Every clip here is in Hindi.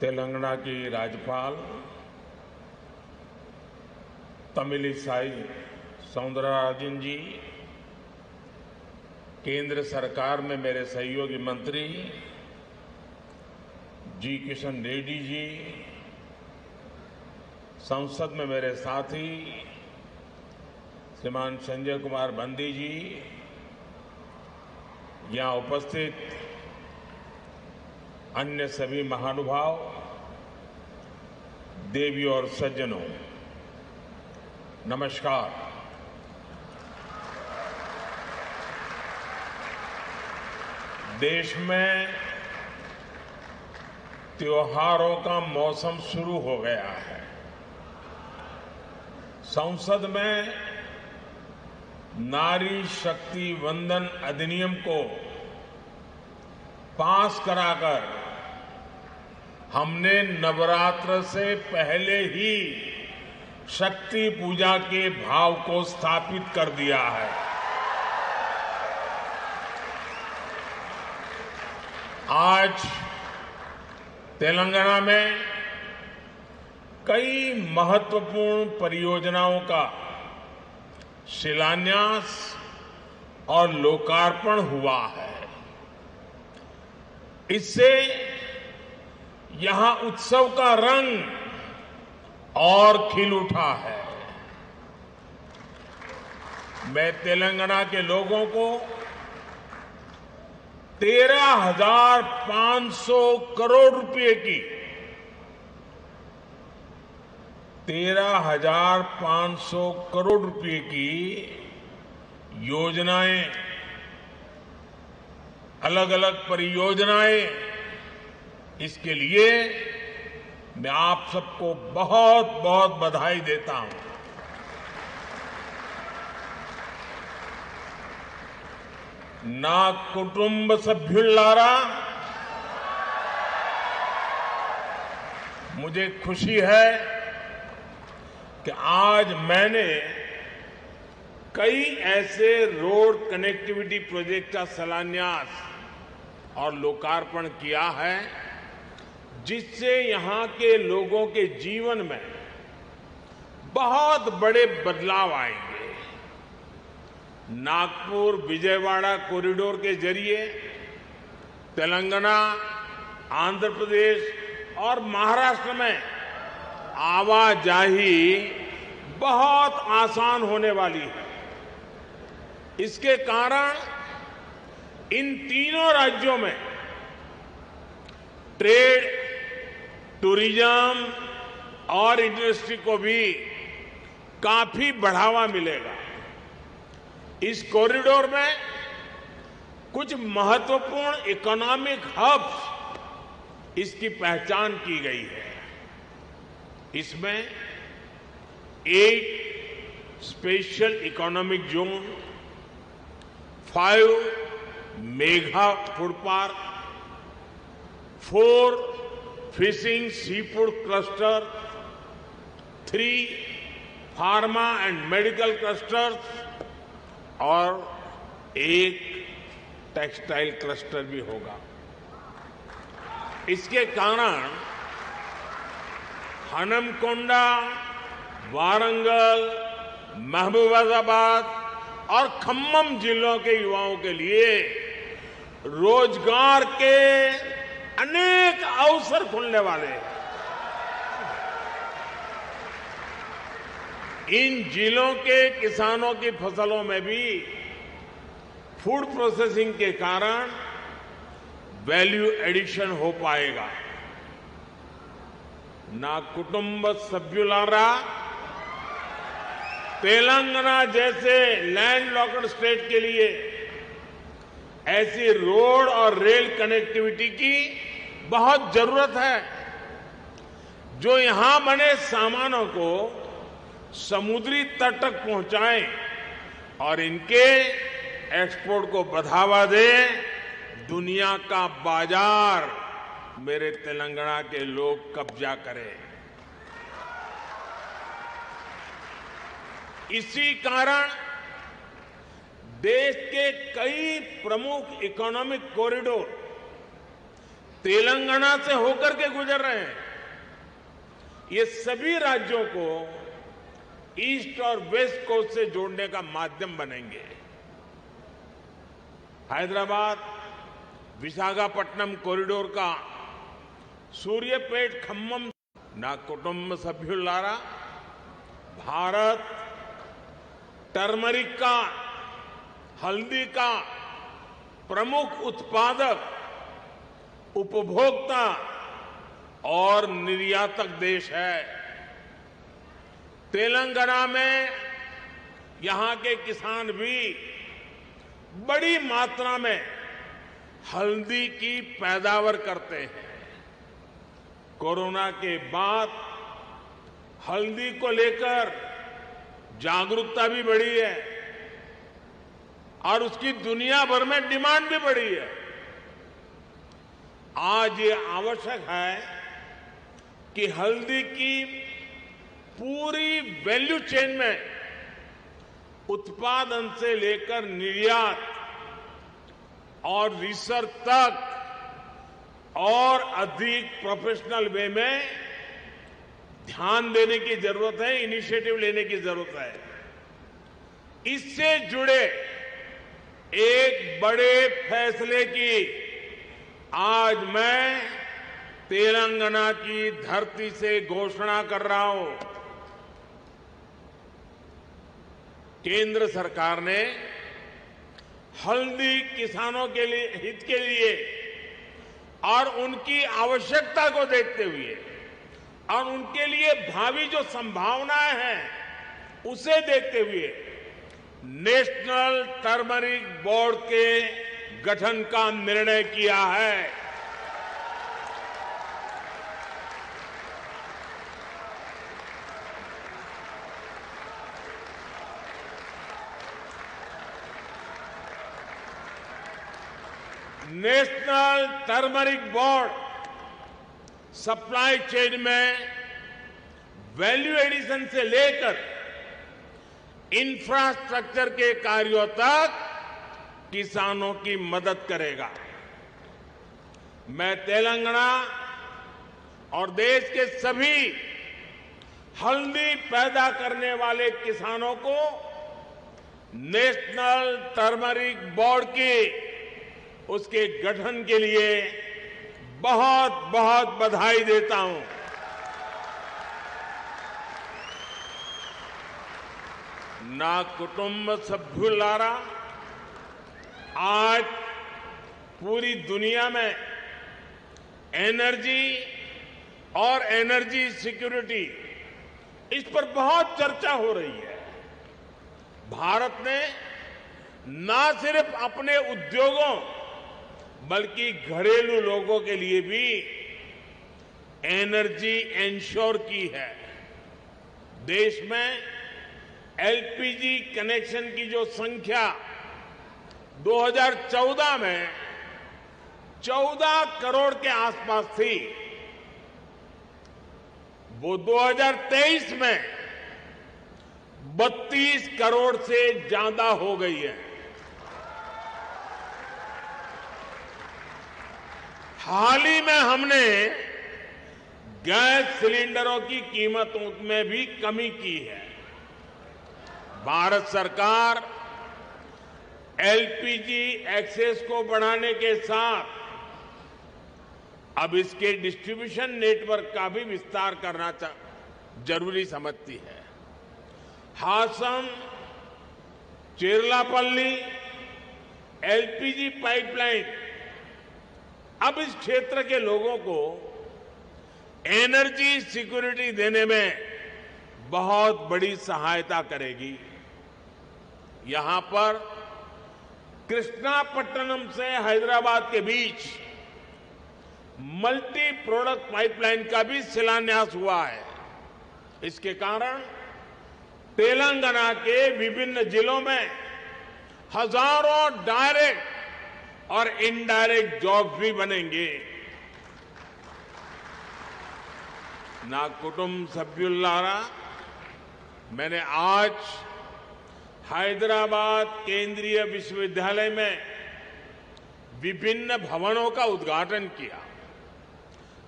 तेलंगाना की राज्यपाल तमिलिसाई सौंदरराजन जी, केंद्र सरकार में मेरे सहयोगी मंत्री जी किशन रेड्डी जी, संसद में मेरे साथी श्रीमान संजय कुमार बंदी जी, यहां उपस्थित अन्य सभी महानुभाव, देवी और सज्जनों, नमस्कार। देश में त्योहारों का मौसम शुरू हो गया है। संसद में नारी शक्ति वंदन अधिनियम को पास कराकर हमने नवरात्र से पहले ही शक्ति पूजा के भाव को स्थापित कर दिया है। आज तेलंगाना में कई महत्वपूर्ण परियोजनाओं का शिलान्यास और लोकार्पण हुआ है। इससे यहां उत्सव का रंग और खिल उठा है। मैं तेलंगाना के लोगों को 13,500 करोड़ रुपए की 13,500 करोड़ रुपए की योजनाएं, अलग अलग परियोजनाएं, इसके लिए मैं आप सबको बहुत बहुत बधाई देता हूं। ना कुटुंब सभ्युल्लारा, मुझे खुशी है कि आज मैंने कई ऐसे रोड कनेक्टिविटी प्रोजेक्ट का शिलान्यास और लोकार्पण किया है जिससे यहां के लोगों के जीवन में बहुत बड़े बदलाव आएंगे। नागपुर विजयवाड़ा कॉरिडोर के जरिए तेलंगाना, आंध्र प्रदेश और महाराष्ट्र में आवाजाही बहुत आसान होने वाली है। इसके कारण इन तीनों राज्यों में ट्रेड, टूरिज्म और इंडस्ट्री को भी काफी बढ़ावा मिलेगा। इस कॉरिडोर में कुछ महत्वपूर्ण इकोनॉमिक हब्स इसकी पहचान की गई है। इसमें 8 special economic zone, 5 mega food park, 4 fishing sea food cluster, 3 pharma and medical clusters और 1 टेक्सटाइल क्लस्टर भी होगा। इसके कारण हनमकोंडा, वारंगल, महबूबाबाद और खम्मम जिलों के युवाओं के लिए रोजगार के अनेक अवसर खुलने वाले हैं। इन जिलों के किसानों की फसलों में भी फूड प्रोसेसिंग के कारण वैल्यू एडिशन हो पाएगा। ना कुटुंब सभ्युलारा, तेलंगाना जैसे लैंडलॉक्ड स्टेट के लिए ऐसी रोड और रेल कनेक्टिविटी की बहुत जरूरत है जो यहां बने सामानों को समुद्री तट तक पहुंचाएं और इनके एक्सपोर्ट को बढ़ावा दें। दुनिया का बाजार मेरे तेलंगाना के लोग कब्जा करें। इसी कारण देश के कई प्रमुख इकोनॉमिक कॉरिडोर तेलंगाना से होकर के गुजर रहे हैं। ये सभी राज्यों को ईस्ट और वेस्ट कोस्ट से जोड़ने का माध्यम बनेंगे। हैदराबाद विशाखापट्टनम कॉरिडोर का सूर्यपेट खम्मम ना कुटुंब सभ्युलारा भारत टर्मरिक का, हल्दी का प्रमुख उत्पादक, उपभोक्ता और निर्यातक देश है। तेलंगाना में यहां के किसान भी बड़ी मात्रा में हल्दी की पैदावार करते हैं। कोरोना के बाद हल्दी को लेकर जागरूकता भी बढ़ी है और उसकी दुनिया भर में डिमांड भी बढ़ी है। आज ये आवश्यक है कि हल्दी की पूरी वैल्यू चेन में उत्पादन से लेकर निर्यात और रिसर्च तक और अधिक प्रोफेशनल वे में ध्यान देने की जरूरत है, इनिशिएटिव लेने की जरूरत है। इससे जुड़े एक बड़े फैसले की आज मैं तेलंगाना की धरती से घोषणा कर रहा हूं। केंद्र सरकार ने हल्दी किसानों के लिए हित के लिए और उनकी आवश्यकता को देखते हुए और उनके लिए भावी जो संभावनाएं हैं उसे देखते हुए नेशनल टर्मरिक बोर्ड के गठन का निर्णय किया है। National turmeric board supply chain में वैल्यू एडिशन से लेकर इंफ्रास्ट्रक्चर के कार्यों तक किसानों की मदद करेगा। मैं तेलंगाना और देश के सभी हल्दी पैदा करने वाले किसानों को नेशनल टर्मरिक बोर्ड की उसके गठन के लिए बहुत बहुत बधाई देता हूं। ना कुटुंब सभ्युलारा आज पूरी दुनिया में एनर्जी और एनर्जी सिक्योरिटी इस पर बहुत चर्चा हो रही है। भारत ने ना सिर्फ अपने उद्योगों बल्कि घरेलू लोगों के लिए भी एनर्जी इंश्योर की है। देश में एलपीजी कनेक्शन की जो संख्या 2014 में 14 करोड़ के आसपास थी, वो 2023 में 32 करोड़ से ज्यादा हो गई है। हाल ही में हमने गैस सिलेंडरों की कीमतों में भी कमी की है। भारत सरकार एलपीजी एक्सेस को बढ़ाने के साथ अब इसके डिस्ट्रीब्यूशन नेटवर्क का भी विस्तार करना जरूरी समझती है। हासम चेरलापल्ली एलपीजी पाइपलाइन अब इस क्षेत्र के लोगों को एनर्जी सिक्योरिटी देने में बहुत बड़ी सहायता करेगी। यहां पर कृष्णापट्टनम से हैदराबाद के बीच मल्टी प्रोडक्ट पाइपलाइन का भी शिलान्यास हुआ है। इसके कारण तेलंगाना के विभिन्न जिलों में हजारों डायरेक्ट और इनडायरेक्ट जॉब भी बनेंगे। ना कुटुंब सभ्युलारा मैंने आज हैदराबाद केंद्रीय विश्वविद्यालय में विभिन्न भवनों का उद्घाटन किया।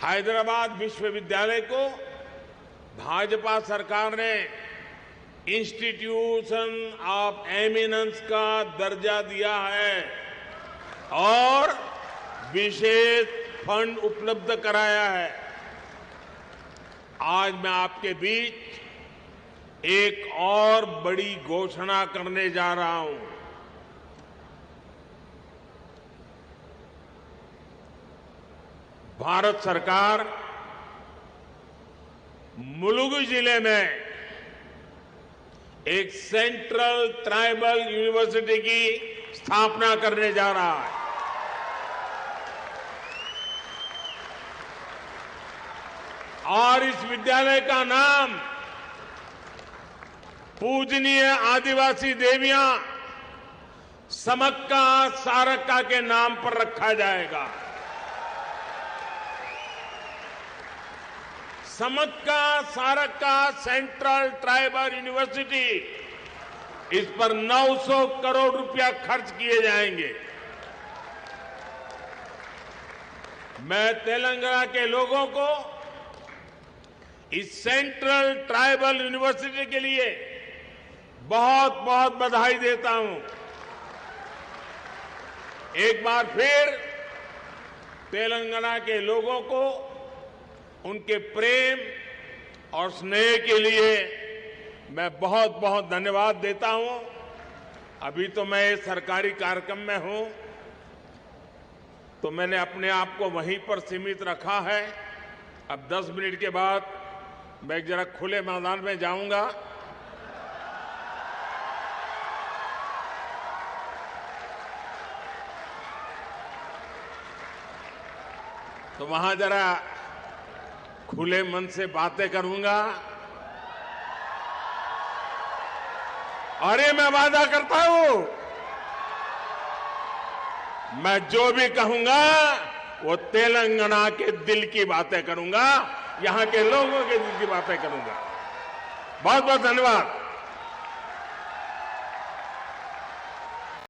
हैदराबाद विश्वविद्यालय को भाजपा सरकार ने इंस्टीट्यूशन ऑफ एमिनेंस का दर्जा दिया है और विशेष फंड उपलब्ध कराया है। आज मैं आपके बीच एक और बड़ी घोषणा करने जा रहा हूं। भारत सरकार मुलुगु जिले में एक सेंट्रल ट्राइबल यूनिवर्सिटी की स्थापना करने जा रहा है। और इस विद्यालय का नाम पूजनीय आदिवासी देवियां समक्का सारक्का के नाम पर रखा जाएगा। Sammakka Sarakka central tribal university, इस पर 900 करोड़ रुपया खर्च किए जाएंगे। मैं तेलंगाना के लोगों को इस सेंट्रल ट्राइबल यूनिवर्सिटी के लिए बहुत बहुत बधाई देता हूं। एक बार फिर तेलंगाना के लोगों को उनके प्रेम और स्नेह के लिए मैं बहुत बहुत धन्यवाद देता हूं। अभी तो मैं सरकारी कार्यक्रम में हूं, तो मैंने अपने आप को वहीं पर सीमित रखा है। अब 10 मिनट के बाद मैं जरा खुले मैदान में जाऊंगा। तो वहां जरा खुले मन से बातें करूंगा। और ये मैं वादा करता हूं, मैं जो भी कहूंगा वो तेलंगाना के दिल की बातें करूंगा, यहां के लोगों के दिल की बातें करूंगा। बहुत बहुत धन्यवाद।